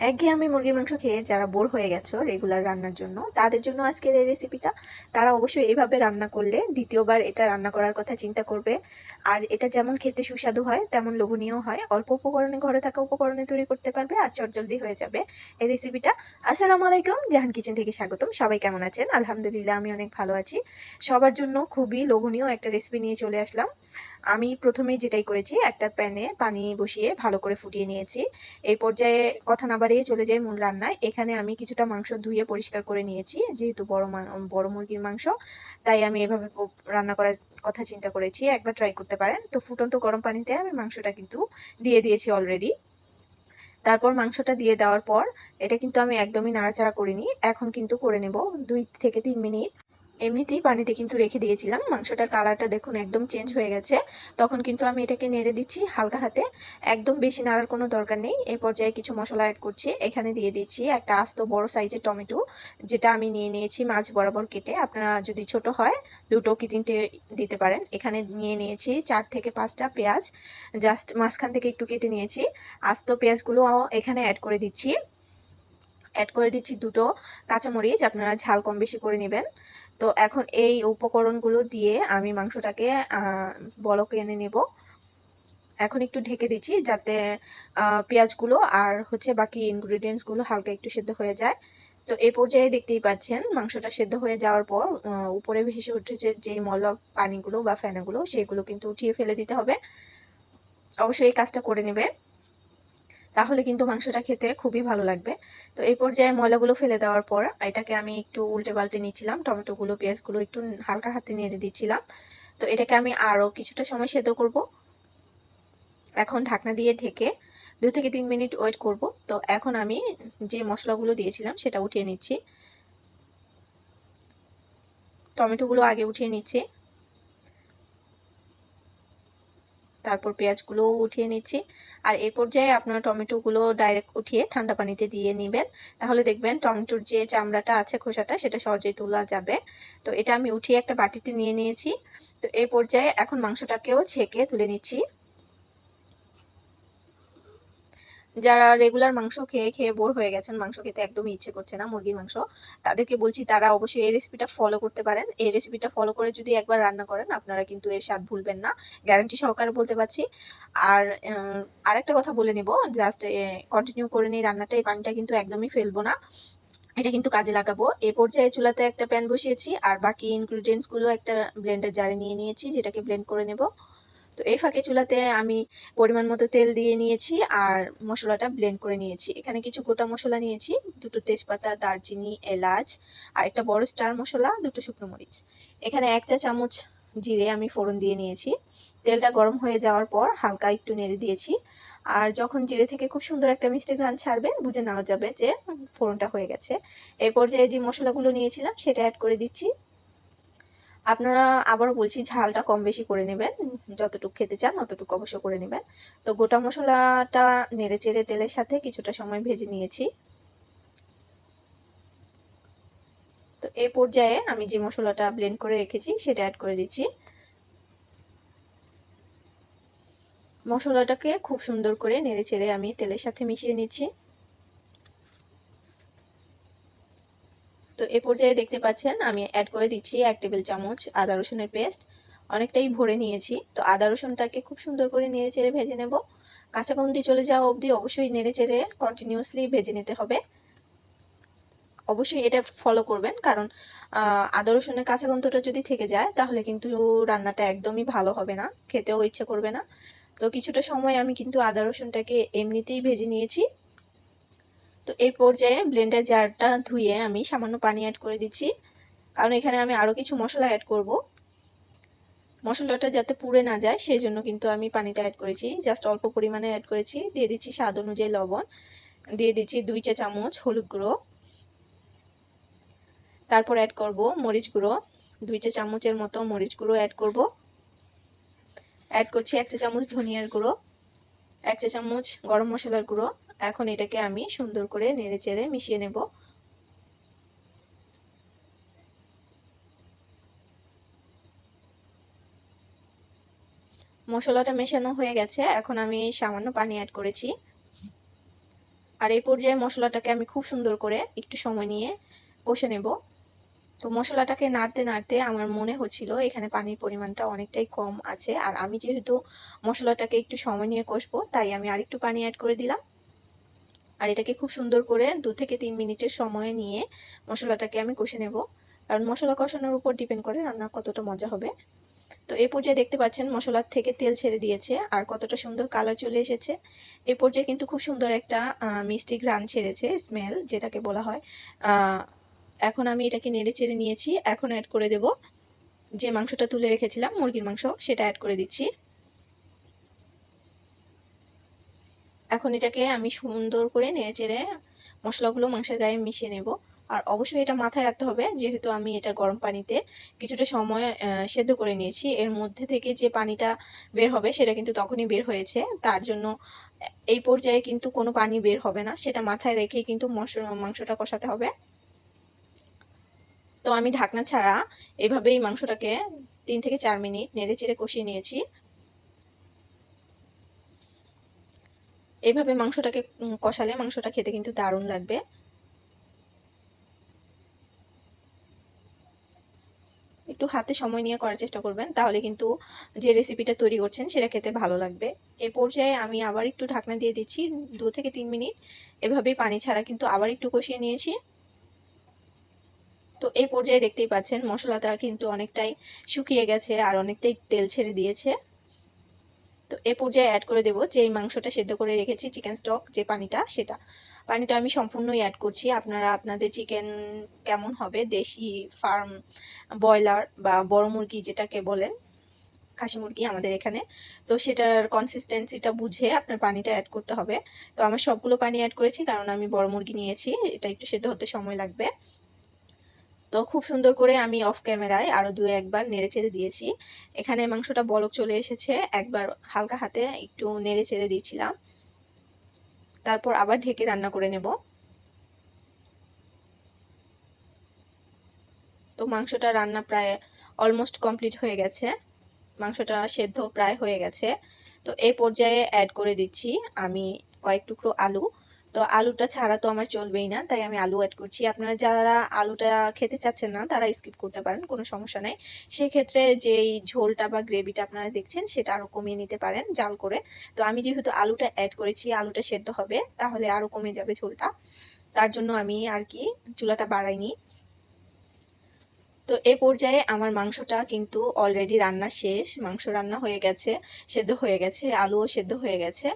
একঘেয়েমি মুরগির মাংস খেয়ে যারা বোর হয়ে গেছো রেগুলার রান্নার জন্য, তাদের জন্য আজকের এই রেসিপিটা। তারা অবশ্যই এইভাবে রান্না করলে দ্বিতীয়বার এটা রান্না করার কথা চিন্তা করবে। আর এটা যেমন খেতে সুস্বাদু হয় তেমন লোভনীয় হয়। অল্প উপকরণে, ঘরে থাকা উপকরণে তৈরি করতে পারবে আর চটজলদি হয়ে যাবে এই রেসিপিটা। আসসালামু আলাইকুম, জাহান কিচেন থেকে স্বাগতম। সবাই কেমন আছেন? আলহামদুলিল্লাহ, আমি অনেক ভালো আছি। সবার জন্য খুবই লোভনীয় একটা রেসিপি নিয়ে চলে আসলাম। আমি প্রথমেই যেটাই করেছি, একটা প্যানে পানি বসিয়ে ভালো করে ফুটিয়ে নিয়েছি। এই পর্যায়ে কথা না বাড়িয়ে চলে যাই মূল রান্নায়। এখানে আমি কিছুটা মাংস ধুয়ে পরিষ্কার করে নিয়েছি, যেহেতু বড় মুরগির মাংস, তাই আমি এভাবে রান্না করার কথা চিন্তা করেছি। একবার ট্রাই করতে পারেন। তো ফুটন্ত গরম পানিতে আমি মাংসটা কিন্তু দিয়ে দিয়েছি অলরেডি। তারপর মাংসটা দিয়ে দেওয়ার পর এটা কিন্তু আমি একদমই নাড়াচাড়া করিনি, এখন কিন্তু করে নেব 2 থেকে 3 মিনিট। এমনিতেই পানিতে কিন্তু রেখে দিয়েছিলাম। মাংসটার কালারটা দেখুন একদম চেঞ্জ হয়ে গেছে। তখন কিন্তু আমি এটাকে নেড়ে দিচ্ছি হালকা হাতে, একদম বেশি নাড়ার কোনো দরকার নেই। এই পর্যায়ে কিছু মশলা অ্যাড করছি। এখানে দিয়ে দিচ্ছি একটা আস্ত বড় সাইজের টমেটো, যেটা আমি নিয়ে নিয়েছি মাঝ বরাবর কেটে। আপনারা যদি ছোট হয় 2 কি 3টে দিতে পারেন। এখানে নিয়ে নিয়েছি 4 থেকে 5টা পেঁয়াজ, জাস্ট মাঝখান থেকে একটু কেটে নিয়েছি। আস্ত পেঁয়াজগুলো এখানে অ্যাড করে দিচ্ছি 2টো কাঁচামরিচ, আপনারা ঝাল কম বেশি করে নেবেন। তো এখন এই উপকরণগুলো দিয়ে আমি মাংসটাকে বলকে এনে নেব। এখন একটু ঢেকে দিচ্ছি যাতে পেঁয়াজগুলো আর বাকি ইনগ্রিডিয়েন্টসগুলো হালকা একটু সেদ্ধ হয়ে যায়। তো এই পর্যায়ে দেখতেই পাচ্ছেন মাংসটা সেদ্ধ হয়ে যাওয়ার পর উপরে ভেসে উঠেছে যে ময়লা পানিগুলো বা ফেনাগুলো, সেগুলো কিন্তু উঠিয়ে ফেলে দিতে হবে। অবশ্যই এই কাজটা করে নেবে, তাহলে কিন্তু মাংসটা খেতে খুবই ভালো লাগবে। তো এই পর্যায়ে ময়লাগুলো ফেলে দেওয়ার পর এটাকে আমি একটু উল্টে পাল্টে নিচ্ছিলাম। টমেটোগুলো, পেঁয়াজগুলো একটু হালকা হাতে নেড়ে দিচ্ছিলাম। তো এটাকে আমি আরও কিছুটা সময় সেদ্ধ করব। এখন ঢাকনা দিয়ে ঢেকে 2 থেকে 3 মিনিট ওয়েট করব। তো এখন আমি যে মশলাগুলো দিয়েছিলাম সেটা উঠিয়ে নিচ্ছি। টমেটোগুলো আগে উঠিয়ে নিচ্ছি, তারপর পেঁয়াজগুলোও উঠিয়ে নিচ্ছি। আর এই পর্যায়ে আপনারা টমেটোগুলো ডাইরেক্ট উঠিয়ে ঠান্ডা পানিতে দিয়ে নেবেন, তাহলে দেখবেন টমেটোর যে চামড়াটা আছে, খোসাটা, সেটা সহজেই তোলা যাবে। তো এটা আমি উঠিয়ে একটা বাটিতে নিয়ে নিয়েছি। তো এই পর্যায়ে এখন মাংসটাকেও ছেঁকে তুলে নিচ্ছি। যারা রেগুলার মাংস খেয়ে খেয়ে বোর হয়ে গেছেন, মাংস খেতে একদমই ইচ্ছে করছে না মুরগির মাংস, তাদেরকে বলছি তারা অবশ্যই এই রেসিপিটা ফলো করতে পারেন। এই রেসিপিটা ফলো করে যদি একবার রান্না করেন, আপনারা কিন্তু এর স্বাদ ভুলবেন না, গ্যারান্টি সহকারে বলতে পারছি। আর আরেকটা কথা বলে নিব, জাস্ট কন্টিনিউ করে নিই রান্নাটা। এই পানিটা কিন্তু একদমই ফেলবো না, এটা কিন্তু কাজে লাগাবো। এই পর্যায়ে চুলাতে একটা প্যান বসিয়েছি আর বাকি ইনগ্রিডিয়েন্টস গুলো একটা ব্লেন্ডার জারে নিয়ে নিয়েছি, যেটাকে ব্লেন্ড করে নেব। তো এই ফাঁকে চুলাতে আমি পরিমাণ মতো তেল দিয়ে নিয়েছি আর মশলাটা ব্লেন্ড করে নিয়েছি। এখানে কিছু গোটা মশলা নিয়েছি, 2টো তেজপাতা, দারচিনি, এলাচ আর একটা বড় স্টার মশলা, 2টো শুকনো মরিচ। এখানে 1 চা চামচ জিরে আমি ফোড়ন দিয়ে নিয়েছি। তেলটা গরম হয়ে যাওয়ার পর হালকা একটু নেড়ে দিয়েছি। আর যখন জিরে থেকে খুব সুন্দর একটা মিষ্টি ঘ্রাণ ছাড়বে, বুঝে নেওয়া যাবে যে ফোড়নটা হয়ে গেছে। এই পর্যায়ে যে মশলাগুলো নিয়েছিলাম সেটা অ্যাড করে দিচ্ছি। আপনারা, আবারও বলছি, ঝালটা কম বেশি করে নেবেন, যতটুকু খেতে চান অতটুকু অবশ্য করে নেবেন। তো গোটা মশলাটা নেড়ে চেড়ে তেলের সাথে কিছুটা সময় ভেজে নিয়েছি। তো এই পর্যায়ে আমি যে মশলাটা ব্লেন্ড করে রেখেছি সেটা অ্যাড করে দিচ্ছি। মশলাটাকে খুব সুন্দর করে নেড়ে চেড়ে আমি তেলের সাথে মিশিয়ে নিচ্ছি। তো এই পর্যায়ে দেখতে পাচ্ছেন আমি অ্যাড করে দিচ্ছি 1 টেবিল চামচ আদা রসুনের পেস্ট। অনেকটাই ভরে নিয়েছি। তো আদা রসুনটাকে খুব সুন্দর করে নেড়ে চেড়ে ভেজে নেব। কাঁচা গন্ধি চলে যাওয়া অবধি অবশ্যই নেড়ে চেড়ে কন্টিনিউয়াসলি ভেজে নিতে হবে। অবশ্যই এটা ফলো করবেন, কারণ আদা রসুনের কাঁচা গন্ধটা যদি থেকে যায় তাহলে কিন্তু রান্নাটা একদমই ভালো হবে না, খেতেও ইচ্ছে করবে না। তো কিছুটা সময় আমি কিন্তু আদা রসুনটাকে এমনিতেই ভেজে নিয়েছি। তো এই পর্যায়ে ব্লেন্ডার জারটা ধুয়ে আমি সামান্য পানি অ্যাড করে দিচ্ছি, কারণ এখানে আমি আরও কিছু মশলা অ্যাড করব। মশলাটা যাতে পুড়ে না যায় সেই জন্য কিন্তু আমি পানিটা অ্যাড করেছি, জাস্ট অল্প পরিমাণে অ্যাড করেছি। দিয়ে দিচ্ছি স্বাদ অনুযায়ী লবণ, দিয়ে দিচ্ছি 2 চা চামচ হলুদ গুঁড়ো, তারপর অ্যাড করব মরিচ গুঁড়ো, 2 চা চামচের মতো মরিচ গুঁড়ো অ্যাড করব। অ্যাড করছি 1 চা চামচ ধনিয়ার গুঁড়ো, 1 চা চামচ গরম মশলার গুঁড়ো। এখন এটাকে আমি সুন্দর করে নেড়ে চেড়ে মিশিয়ে নেব। মশলাটা মেশানো হয়ে গেছে, এখন আমি সামান্য পানি অ্যাড করেছি। আর এই পর্যায়ে মশলাটাকে আমি খুব সুন্দর করে একটু সময় নিয়ে কষে নেব। তো মশলাটাকে নাড়তে নাড়তে আমার মনে হচ্ছিল এখানে পানির পরিমাণটা অনেকটাই কম আছে, আর আমি যেহেতু মশলাটাকে একটু সময় নিয়ে কষবো তাই আমি আরেকটু পানি অ্যাড করে দিলাম। আর এটাকে খুব সুন্দর করে 2 থেকে 3 মিনিটের সময় নিয়ে মশলাটাকে আমি কষে নেব, কারণ মশলা কষানোর উপর ডিপেন্ড করে রান্না কতটা মজা হবে। তো এই পর্যায়ে দেখতে পাচ্ছেন মশলার থেকে তেল ছেড়ে দিয়েছে আর কতটা সুন্দর কালার চলে এসেছে। এই পর্যায়ে কিন্তু খুব সুন্দর একটা মিষ্টি ঘ্রাণ ছেড়েছে, স্মেল যেটাকে বলা হয়। এখন আমি এটাকে নেড়ে চেড়ে নিয়েছি। এখন অ্যাড করে দেব যে মাংসটা তুলে রেখেছিলাম, মুরগির মাংস, সেটা অ্যাড করে দিচ্ছি। এখন এটাকে আমি সুন্দর করে নেড়ে চেড়ে মশলাগুলো মাংসের গায়ে মিশিয়ে নেব। আর অবশ্যই এটা মাথায় রাখতে হবে, যেহেতু আমি এটা গরম পানিতে কিছুটা সময় সেদ্ধ করে নিয়েছি, এর মধ্যে থেকে যে পানিটা বের হবে সেটা কিন্তু তখনই বের হয়েছে। তার জন্য এই পর্যায়ে কিন্তু কোনো পানি বের হবে না, সেটা মাথায় রেখেই কিন্তু মাংসটা কষাতে হবে। তো আমি ঢাকনা ছাড়া এভাবেই মাংসটাকে 3 থেকে 4 মিনিট নেড়ে চেড়ে কষিয়ে নিয়েছি। এইভাবে মাংসটাকে কষালে মাংসটা খেতে কিন্তু দারুণ লাগবে। একটু হাতে সময় নিয়ে করার চেষ্টা করবেন, তাহলে কিন্তু যে রেসিপিটা তৈরি করছেন সেটা খেতে ভালো লাগবে। এই পর্যায়ে আমি আবার একটু ঢাকনা দিয়ে দিচ্ছি 2 থেকে 3 মিনিট। এভাবেই পানি ছাড়া কিন্তু আবার একটু কষিয়ে নিয়েছি। তো এই পর্যায়ে দেখতেই পাচ্ছেন মশলাটা কিন্তু অনেকটাই শুকিয়ে গেছে আর অনেকটাই তেল ছেড়ে দিয়েছে। তো এই পর্যায়ে অ্যাড করে দেবো যে মাংসটা সেদ্ধ করে রেখেছি, চিকেন স্টক যে পানিটা আমি সম্পূর্ণই অ্যাড করছি। আপনারা আপনাদের চিকেন কেমন হবে, দেশি, ফার্ম, ব্রয়লার বা বড় মুরগি যেটাকে বলেন, খাসি মুরগি আমাদের এখানে, তো সেটার কনসিস্টেন্সিটা বুঝে আপনার পানিটা অ্যাড করতে হবে। তো আমার সবগুলো পানি অ্যাড করেছি, কারণ আমি বড় মুরগি নিয়েছি, এটা একটু সেদ্ধ হতে সময় লাগবে। তো খুব সুন্দর করে আমি অফ ক্যামেরায় আরও 2-1 বার নেড়ে চেড়ে দিয়েছি। এখানে মাংসটা বলক চলে এসেছে, একবার হালকা হাতে একটু নেড়ে চেড়ে দিয়েছিলাম, তারপর আবার ঢেকে রান্না করে নেব। তো মাংসটা রান্না প্রায় অলমোস্ট কমপ্লিট হয়ে গেছে, মাংসটা সেদ্ধ প্রায় হয়ে গেছে। তো এই পর্যায়ে অ্যাড করে দিচ্ছি আমি কয়েক টুকরো আলু। তো আলুটা ছাড়া তো আমার চলবেই না, তাই আমি আলু অ্যাড করছি। আপনারা যারা আলুটা খেতে চাচ্ছেন না তারা স্কিপ করতে পারেন, কোনো সমস্যা নেই। সেক্ষেত্রে যেই ঝোলটা বা গ্রেভিটা আপনারা দেখছেন সেটা আরও কমিয়ে নিতে পারেন জাল করে। তো আমি যেহেতু আলুটা অ্যাড করেছি, আলুটা সেদ্ধ হবে, তাহলে আরও কমে যাবে ঝোলটা, তার জন্য আমি আর কি চুলাটা বাড়াইনি। তো এই পর্যায়ে আমার মাংসটা কিন্তু অলরেডি রান্না শেষ, মাংস রান্না হয়ে গেছে, সেদ্ধ হয়ে গেছে, আলুও সেদ্ধ হয়ে গেছে।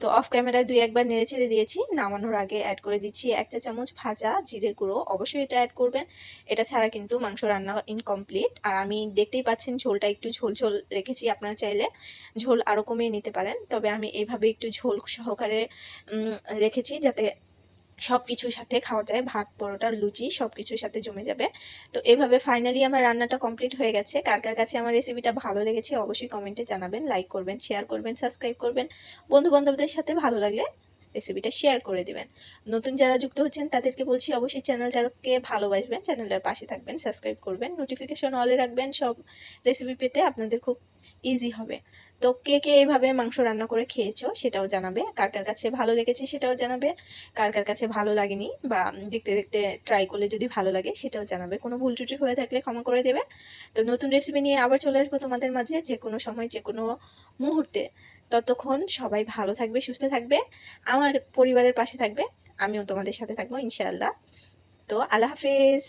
তো অফ ক্যামেরায় 2-1 বার নেড়ে ছেড়ে দিয়েছি। নামানোর আগে অ্যাড করে দিচ্ছি 1 চা চামচ ভাজা জিরের গুঁড়ো, অবশ্যই এটা অ্যাড করবেন, এটা ছাড়া কিন্তু মাংস রান্না ইনকমপ্লিট। আর আমি দেখতেই পাচ্ছেন ঝোলটা একটু ঝোল ঝোল রেখেছি, আপনারা চাইলে ঝোল আরও কমিয়ে নিতে পারেন, তবে আমি এইভাবে একটু ঝোল সহকারে রেখেছি যাতে সব কিছুর সাথে খাওয়া যায়, ভাত, পরোটা, লুচি সব কিছুর সাথে জমে যাবে। তো এভাবে ফাইনালি আমার রান্নাটা কমপ্লিট হয়ে গেছে। কার কার কাছে আমার রেসিপিটা ভালো লেগেছে অবশ্যই কমেন্টে জানাবেন, লাইক করবেন, শেয়ার করবেন, সাবস্ক্রাইব করবেন। বন্ধু বান্ধবদের সাথে ভালো লাগলে রেসিপিটা শেয়ার করে দিবেন। নতুন যারা যুক্ত হচ্ছেন তাদেরকে বলছি অবশ্যই চ্যানেলটাকে ভালোবাসবেন, চ্যানেলটার পাশে থাকবেন, সাবস্ক্রাইব করবেন, নোটিফিকেশন অলে রাখবেন, সব রেসিপি পেতে আপনাদের খুব ইজি হবে। তো কে কে এইভাবে মাংস রান্না করে খেয়েছো সেটাও জানাবে, কার কার কাছে ভালো লেগেছে সেটাও জানাবে, কার কার কাছে ভালো লাগেনি বা দেখতে দেখতে ট্রাই করলে যদি ভালো লাগে সেটাও জানাবে। কোনো ভুল ত্রুটি হয়ে থাকলে ক্ষমা করে দেবে। তো নতুন রেসিপি নিয়ে আবার চলে আসবো তোমাদের মাঝে, যে কোনো সময় যে কোনো মুহূর্তে। ততক্ষণ সবাই ভালো থাকবে, সুস্থ থাকবে, আমার পরিবারের পাশে থাকবে, আমিও তোমাদের সাথে থাকবো ইনশাআল্লাহ। তো আল্লাহ হাফেজ।